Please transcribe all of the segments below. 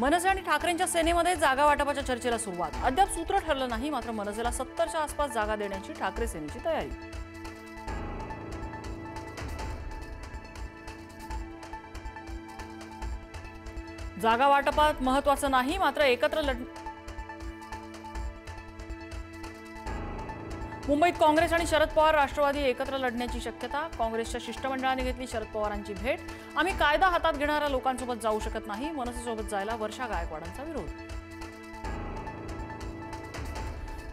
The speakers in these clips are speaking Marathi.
मनसे आणि ठाकरेंच्या सेनेमध्ये जागा वाटपाच्या चर्चेला सुरुवात। अद्याप सूत्र ठरलं नाही, मात्र मनसेला 70च्या आसपास जागा देण्याची ठाकरे सेनेची तयारी। जागा वाटपात महत्त्वाचं नाही, मात्र एकत्र मुंबईत काँग्रेस आणि शरद पवार राष्ट्रवादी एकत्र लढण्याची शक्यता। काँग्रेसच्या शिष्टमंडळाने घेतली शरद पवारांची भेट। आम्ही कायदा हातात घेणाऱ्या लोकांसोबत जाऊ शकत नाही, मनसेसोबत जायला वर्षा गायकवाडांचा विरोध।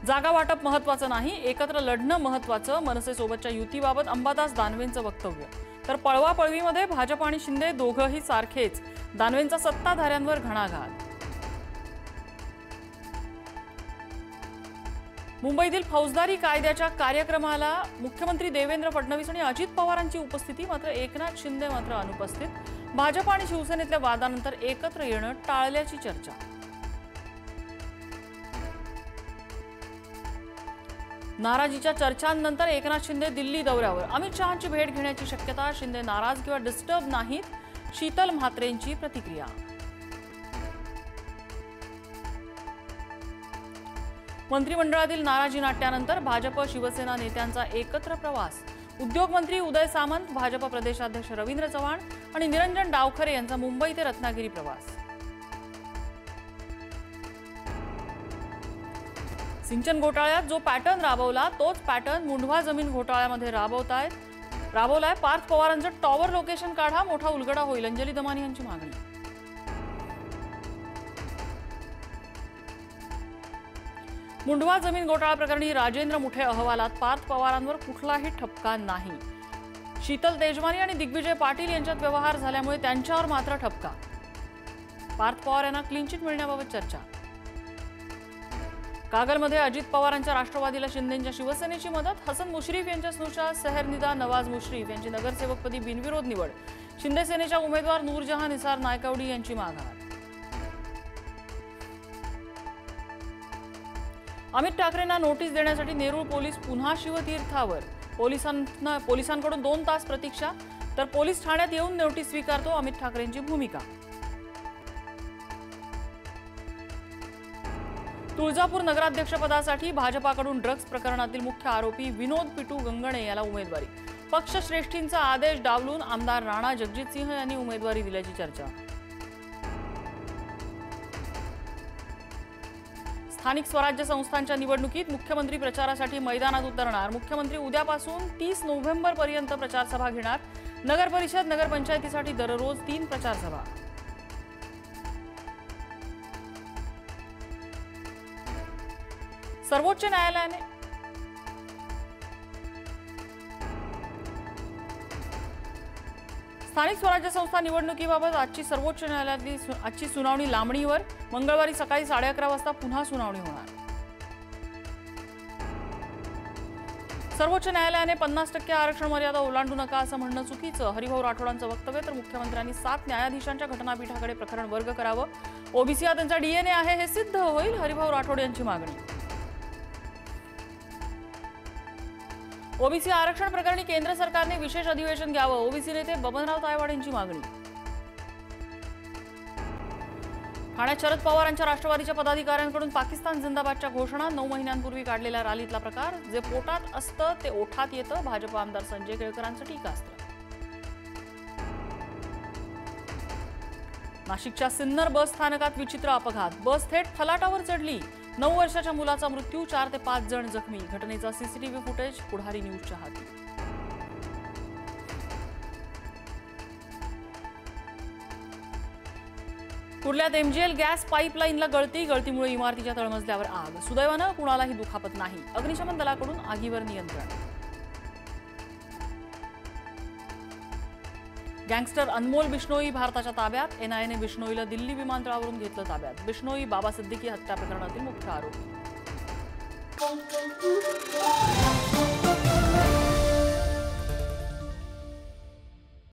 जागा वाटप महत्त्वाचं नाही, एकत्र लढणं महत्त्वाचं, मनसेसोबतच्या युतीबाबत अंबादास दानवेंचं वक्तव्य। तर पळवापळवीमध्ये भाजप आणि शिंदे दोघंही सारखेच, दानवेंचा सत्ताधाऱ्यांवर घणाघात। मुंबईतील फौजदारी कायद्याच्या कार्यक्रमाला मुख्यमंत्री देवेंद्र फडणवीस आणि अजित पवारांची उपस्थिती, मात्र एकनाथ शिंदे मात्र अनुपस्थित। भाजप आणि शिवसेनेतल्या वादानंतर एकत्र येणं टाळल्याची चर्चा। नाराजीच्या चर्चांनंतर एकनाथ शिंदे दिल्ली दौऱ्यावर, अमित शहांची भेट घेण्याची शक्यता। शिंदे नाराज किंवा डिस्टर्ब नाहीत, शीतल म्हात्रेंची प्रतिक्रिया। मंत्रिमंडळातील नाराजी नाट्यानंतर भाजप शिवसेना नेत्यांचा एकत्र प्रवास। उद्योग मंत्री उदय सामंत, भाजप प्रदेशाध्यक्ष रवींद्र चव्हाण आणि निरंजन डावखरे यांचा मुंबई ते रत्नागिरी प्रवास। सिंचन घोटाळ्यात जो पॅटर्न राबवला तोच पॅटर्न मुंढवा जमीन घोटाळ्यामध्ये राबवलाय। पार्थ पवारांचं टॉवर लोकेशन काढा, मोठा उलगडा होईल, अंजली दमानी यांची मागणी। मुंढवा जमीन घोटाळा प्रकरणी राजेंद्र मुठे अहवालात पार्थ पवारांवर कुठलाही ठपका नाही। शीतल तेजवानी आणि दिग्विजय पाटील यांच्यात व्यवहार झाल्यामुळे त्यांच्यावर मात्र ठपका। पार्थ पवार यांना क्लीन चिट मिळण्याबाबत चर्चा। कागलमध्ये अजित पवारांच्या राष्ट्रवादीला शिंदेंच्या शिवसेनेची मदत। हसन मुश्रीफ यांच्या स्नुषा सेहरनिदा नवाज मुश्रीफ यांची नगरसेवकपदी बिनविरोध निवड। शिंदे सेनेच्या उमेदवार नूरजहां निसार नायकवडी यांची माघार। अमित ठाकरेंना नोटीस देण्यासाठी नेरूळ पोलीस पुन्हा शिवतीर्थावर। पोलिसांकडून 2 तास प्रतीक्षा, तर पोलीस ठाण्यात येऊन नोटीस स्वीकारतो अमित ठाकरेंची भूमिका। तुळजापूर नगराध्यक्षपदासाठी भाजपाकडून ड्रग्ज प्रकरणातील मुख्य आरोपी विनोद पिटू गंगणे याला उमेदवारी। पक्षश्रेष्ठींचा आदेश डावलून आमदार राणा जगजितसिंह यांनी उमेदवारी दिल्याची चर्चा। स्थानिक स्वराज्य संस्थांच्या निवडणुकीत मुख्यमंत्री प्रचारासाठी मैदानात उतरणार। मुख्यमंत्री उद्यापासून 30 नोव्हेंबरपर्यंत प्रचारसभा घेणार। नगर परिषद नगरपंचायतीसाठी दररोज 3 प्रचारसभा। सर्वोच्च न्यायालयाने स्थानिक स्वराज्य संस्था निवडणुकीबाबत सर्वोच्च न्यायालयातली सुनावणी लांबणीवर। मंगळवारी सकाळी 11:30 वाजता पुन्हा सुनावणी होणार। सर्वोच्च न्यायालयाने 50% आरक्षण मर्यादा ओलांडू नका असं म्हणणं चुकीचं, हरिभाऊ राठोडांचं वक्तव्य। तर मुख्यमंत्र्यांनी 7 न्यायाधीशांच्या घटनापीठाकडे प्रकरण वर्ग करावं। ओबीसी हा त्यांचा डीएनए आहे हे सिद्ध होईल, हरिभाऊ राठोड यांची मागणी। ओबीसी आरक्षण प्रकरणी केंद्र सरकारने विशेष अधिवेशन घ्यावं, ओबीसी नेते बबनराव तायवाड यांची मागणी। ठाण्यात शरद पवारांच्या राष्ट्रवादीच्या पदाधिकाऱ्यांकडून पाकिस्तान जिंदाबादच्या घोषणा। 9 महिन्यांपूर्वी काढलेल्या रॅलीतला प्रकार, जे पोटात असतं ते ओठात येतं, भाजप आमदार संजय केळकरांचं टीकास्त्र। नाशिकच्या सिन्नर बस स्थानकात विचित्र अपघात, बस थेट फलाटावर चढली। 9 वर्षाच्या मुलाचा मृत्यू, 4 ते 5 जण जखमी। घटनेचा सीसीटीव्ही फुटेज पुढारी न्यूजच्या हाती। कुर्ल्यात एमजीएल गॅस पाईपलाईनला गळतीमुळे इमारतीच्या तळमजल्यावर आग। सुदैवानं कुणालाही दुखापत नाही, अग्निशमन दलाकडून आगीवर नियंत्रण। गँगस्टर अनमोल बिश्नोई भारताच्या ताब्यात, एनआयएने बिश्नोईला दिल्ली विमानतळावरून घेतलं ताब्यात। बिश्नोई बाबा सिद्दीकी हत्या प्रकरणातील मुख्य आरोपी।